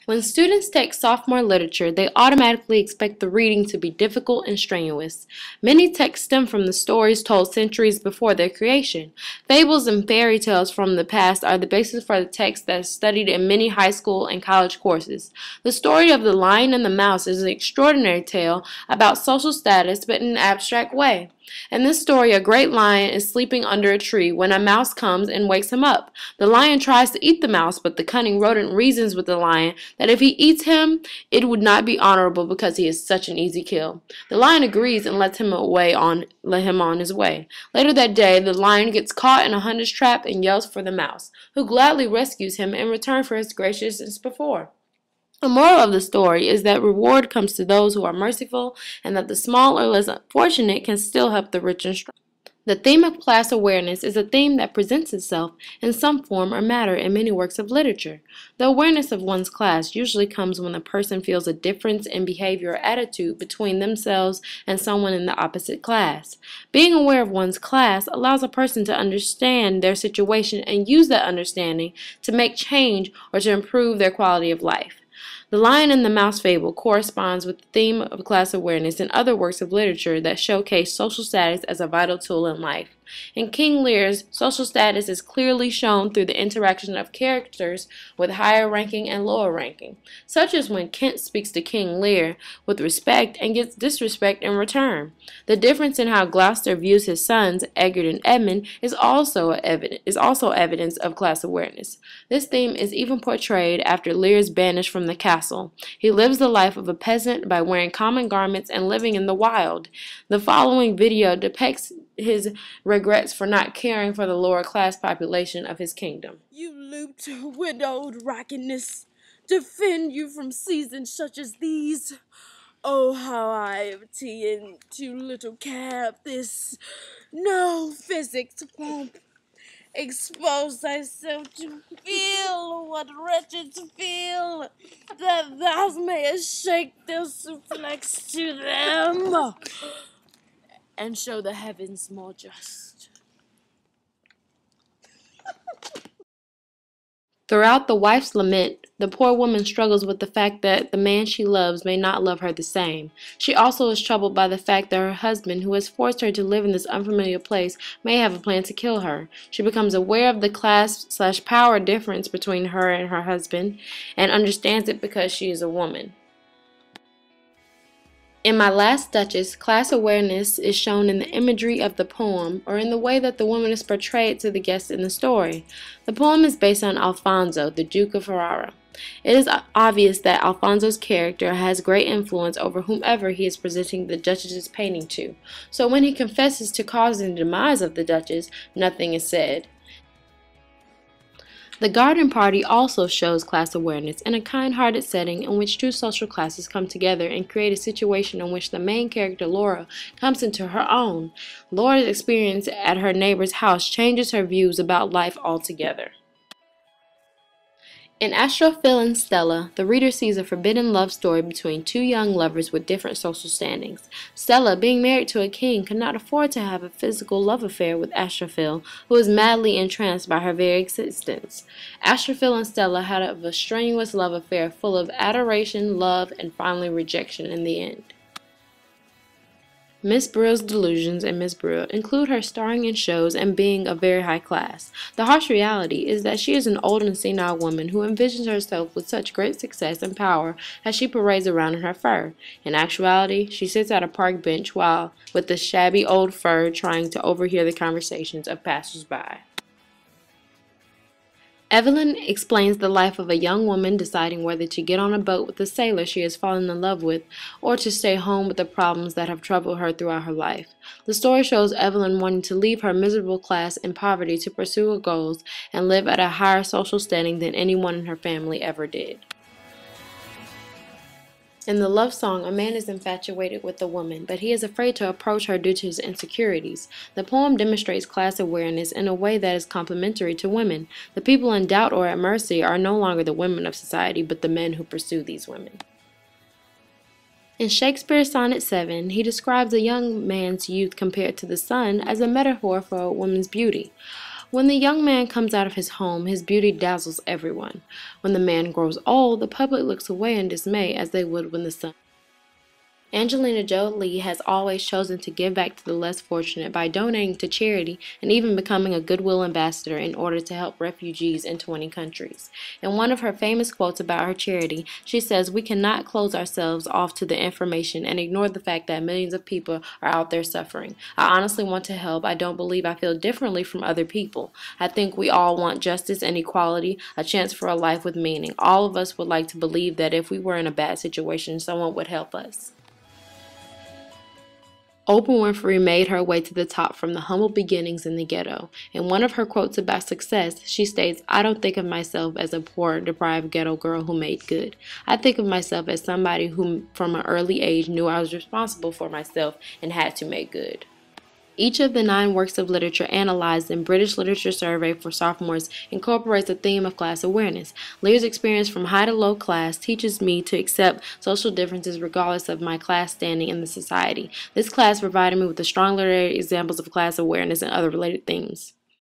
When students take sophomore literature, they automatically expect the reading to be difficult and strenuous. Many texts stem from the stories told centuries before their creation. Fables and fairy tales from the past are the basis for the text that is studied in many high school and college courses. The story of The Lion and the Mouse is an extraordinary tale about social status, but in an abstract way. In this story, a great lion is sleeping under a tree when a mouse comes and wakes him up. The lion tries to eat the mouse, but the cunning rodent reasons with the lion that if he eats him, it would not be honorable because he is such an easy kill. The lion agrees and lets him on his way. Later that day, the lion gets caught in a hunter's trap and yells for the mouse, who gladly rescues him in return for his graciousness before. The moral of the story is that reward comes to those who are merciful, and that the small or less fortunate can still help the rich and strong. The theme of class awareness is a theme that presents itself in some form or matter in many works of literature. The awareness of one's class usually comes when a person feels a difference in behavior or attitude between themselves and someone in the opposite class. Being aware of one's class allows a person to understand their situation and use that understanding to make change or to improve their quality of life. The Lion and the Mouse fable corresponds with the theme of class awareness in other works of literature that showcase social status as a vital tool in life. In King Lear's, social status is clearly shown through the interaction of characters with higher ranking and lower ranking, such as when Kent speaks to King Lear with respect and gets disrespect in return. The difference in how Gloucester views his sons, Egbert and Edmund, is also evidence of class awareness. This theme is even portrayed after Lear is banished from the castle. He lives the life of a peasant by wearing common garments and living in the wild. The following video depicts his regrets for not caring for the lower class population of his kingdom. You looped, widowed rockiness, defend you from seasons such as these. Oh, how I have tea in too little care of this. No physics pump. Expose thyself to feel what wretches feel, that thou mayest shake their sufflex to them, and show the heavens more just. Throughout the wife's lament, the poor woman struggles with the fact that the man she loves may not love her the same. She also is troubled by the fact that her husband, who has forced her to live in this unfamiliar place, may have a plan to kill her. She becomes aware of the class/power difference between her and her husband, and understands it because she is a woman. In My Last Duchess, class awareness is shown in the imagery of the poem or in the way that the woman is portrayed to the guests in the story. The poem is based on Alfonso, the Duke of Ferrara. It is obvious that Alfonso's character has great influence over whomever he is presenting the Duchess's painting to, so when he confesses to causing the demise of the Duchess, nothing is said. The garden party also shows class awareness in a kind-hearted setting in which two social classes come together and create a situation in which the main character, Laura, comes into her own. Laura's experience at her neighbor's house changes her views about life altogether. In Astrophil and Stella, the reader sees a forbidden love story between two young lovers with different social standings. Stella, being married to a king, could not afford to have a physical love affair with Astrophil, who is madly entranced by her very existence. Astrophil and Stella had a strenuous love affair full of adoration, love, and finally rejection in the end. Miss Brill's delusions and Miss Brill include her starring in shows and being of very high class. The harsh reality is that she is an old and senile woman who envisions herself with such great success and power as she parades around in her fur. In actuality, she sits at a park bench with the shabby old fur trying to overhear the conversations of passers-by. Evelyn explains the life of a young woman deciding whether to get on a boat with a sailor she has fallen in love with or to stay home with the problems that have troubled her throughout her life. The story shows Evelyn wanting to leave her miserable class in poverty to pursue her goals and live at a higher social standing than anyone in her family ever did. In the love song, a man is infatuated with a woman, but he is afraid to approach her due to his insecurities. The poem demonstrates class awareness in a way that is complementary to women. The people in doubt or at mercy are no longer the women of society, but the men who pursue these women. In Shakespeare's Sonnet 7, he describes a young man's youth compared to the sun as a metaphor for a woman's beauty. When the young man comes out of his home, his beauty dazzles everyone. When the man grows old, the public looks away in dismay as they would when the sun. Angelina Jolie has always chosen to give back to the less fortunate by donating to charity and even becoming a goodwill ambassador in order to help refugees in 20 countries. In one of her famous quotes about her charity, she says, "We cannot close ourselves off to the information and ignore the fact that millions of people are out there suffering. I honestly want to help. I don't believe I feel differently from other people. I think we all want justice and equality, a chance for a life with meaning. All of us would like to believe that if we were in a bad situation, someone would help us." Oprah Winfrey made her way to the top from the humble beginnings in the ghetto. In one of her quotes about success, she states, "I don't think of myself as a poor, deprived ghetto girl who made good. I think of myself as somebody who, from an early age, knew I was responsible for myself and had to make good." Each of the 9 works of literature analyzed in British Literature Survey for sophomores incorporates a theme of class awareness. Lear's experience from high to low class teaches me to accept social differences regardless of my class standing in the society. This class provided me with the strong literary examples of class awareness and other related themes.